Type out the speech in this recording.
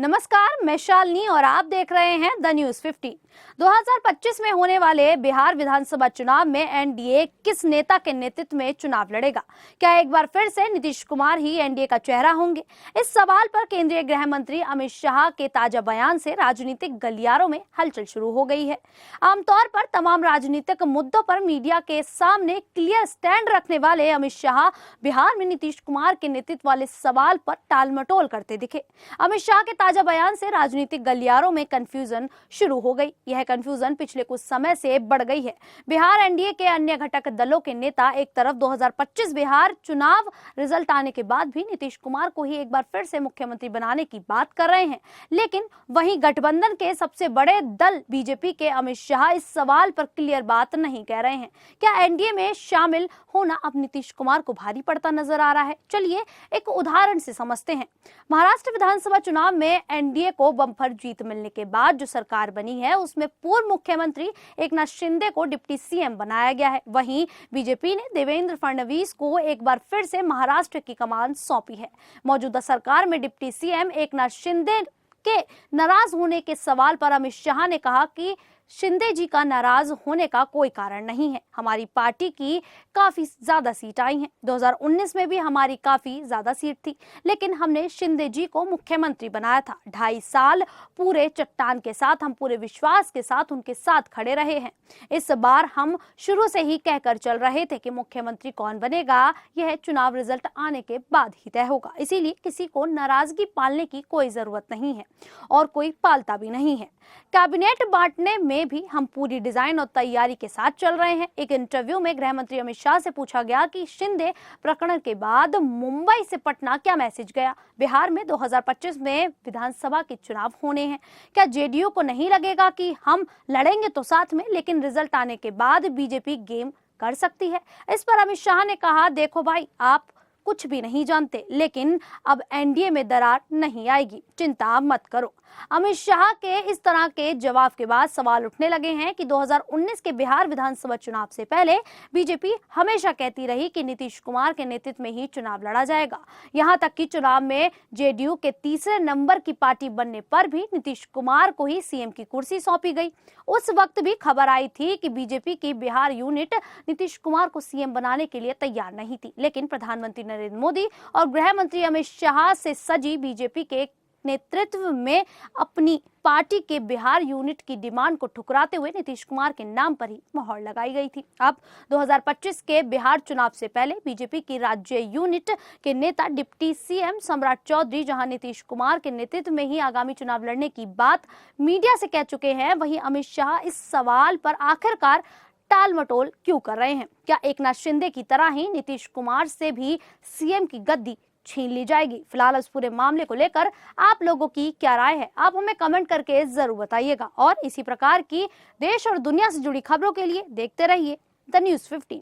नमस्कार, मैं शालिनी और आप देख रहे हैं द न्यूज 15। 2025 में होने वाले बिहार विधानसभा चुनाव में एनडीए किस नेता के नेतृत्व में चुनाव लड़ेगा? क्या एक बार फिर से नीतीश कुमार ही एनडीए का चेहरा होंगे? इस सवाल पर केंद्रीय गृह मंत्री अमित शाह के ताजा बयान से राजनीतिक गलियारों में हलचल शुरू हो गई है। आमतौर पर तमाम राजनीतिक मुद्दों पर मीडिया के सामने क्लियर स्टैंड रखने वाले अमित शाह बिहार में नीतीश कुमार के नेतृत्व वाले सवाल पर टालमटोल करते दिखे। अमित शाह के ताजा बयान से राजनीतिक गलियारों में कंफ्यूजन शुरू हो गई। यह कंफ्यूजन पिछले कुछ समय से बढ़ गई है। बिहार एनडीए के अन्य घटक दलों के नेता एक तरफ 2025 बिहार चुनाव रिजल्ट आने के बाद भी नीतीश कुमार को ही एक बार फिर से मुख्यमंत्री बनाने की बात कर रहे हैं, लेकिन वहीं गठबंधन के सबसे बड़े दल बीजेपी के अमित शाह इस सवाल पर क्लियर बात नहीं कह रहे हैं। क्या एनडीए में शामिल होना अब नीतीश कुमार को भारी पड़ता नजर आ रहा है? चलिए एक उदाहरण से समझते हैं। महाराष्ट्र विधानसभा चुनाव में एनडीए को बम्पर जीत मिलने के बाद जो सरकार बनी है उसमें पूर्व मुख्यमंत्री एकनाथ शिंदे को डिप्टी सीएम बनाया गया है। वहीं बीजेपी ने देवेंद्र फडणवीस को एक बार फिर से महाराष्ट्र की कमान सौंपी है। मौजूदा सरकार में डिप्टी सीएम एकनाथ शिंदे के नाराज होने के सवाल पर अमित शाह ने कहा कि शिंदे जी का नाराज होने का कोई कारण नहीं है। हमारी पार्टी की काफी ज्यादा सीट आई हैं। 2019 में भी हमारी काफी ज्यादा सीट थी, लेकिन हमने शिंदे जी को मुख्यमंत्री बनाया था। 2.5 साल पूरे चट्टान के साथ, हम पूरे विश्वास के साथ उनके साथ खड़े रहे हैं। इस बार हम शुरू से ही कहकर चल रहे थे कि मुख्यमंत्री कौन बनेगा यह चुनाव रिजल्ट आने के बाद ही तय होगा। इसीलिए किसी को नाराजगी पालने की कोई जरूरत नहीं है और कोई पालता भी नहीं है। कैबिनेट बांटने में भी हम पूरी डिजाइन और तैयारी के साथ चल रहे हैं। एक इंटरव्यू में गृह मंत्री अमित शाह से पूछा गया कि शिंदे प्रकरण के बाद मुंबई से पटना क्या मैसेज गया? बिहार में 2025 में विधानसभा के चुनाव होने हैं। क्या जेडीयू को नहीं लगेगा कि हम लड़ेंगे तो साथ में, लेकिन रिजल्ट आने के बाद बीजेपी गेम कर सकती है? इस पर अमित शाह ने कहा, देखो भाई, आप कुछ भी नहीं जानते, लेकिन अब एनडीए में दरार नहीं आएगी, चिंता मत करो। अमित शाह के इस तरह के जवाब के बाद सवाल उठने लगे हैं कि 2019 के बिहार विधानसभा चुनाव से पहले बीजेपी हमेशा कहती रही कि नीतीश कुमार के नेतृत्व में ही चुनाव लड़ा जाएगा। यहां तक कि चुनाव में जेडीयू के तीसरे नंबर की पार्टी बनने पर भी नीतीश कुमार को ही सीएम की कुर्सी सौंपी गई। उस वक्त भी खबर आई थी कि बीजेपी की बिहार यूनिट नीतीश कुमार को सीएम बनाने के लिए तैयार नहीं थी, लेकिन प्रधानमंत्री नरेंद्र मोदी और गृह मंत्री अमित शाह से सजी बीजेपी के नेतृत्व में अपनी पार्टी के बिहार यूनिट की डिमांड को ठुकराते हुए नीतीश कुमार के नाम पर ही मोहर लगाई गई थी। अब 2025 के बिहार चुनाव से पहले बीजेपी की राज्य यूनिट के नेता डिप्टी सीएम सम्राट चौधरी जहां नीतीश कुमार के नेतृत्व में ही आगामी चुनाव लड़ने की बात मीडिया से कह चुके हैं, वहीं अमित शाह इस सवाल पर आखिरकार टालमटोल क्यों कर रहे हैं? क्या एकनाथ शिंदे की तरह ही नीतीश कुमार से भी सीएम की गद्दी छीन ली जाएगी? फिलहाल इस पूरे मामले को लेकर आप लोगों की क्या राय है? आप हमें कमेंट करके जरूर बताइएगा और इसी प्रकार की देश और दुनिया से जुड़ी खबरों के लिए देखते रहिए द न्यूज 15।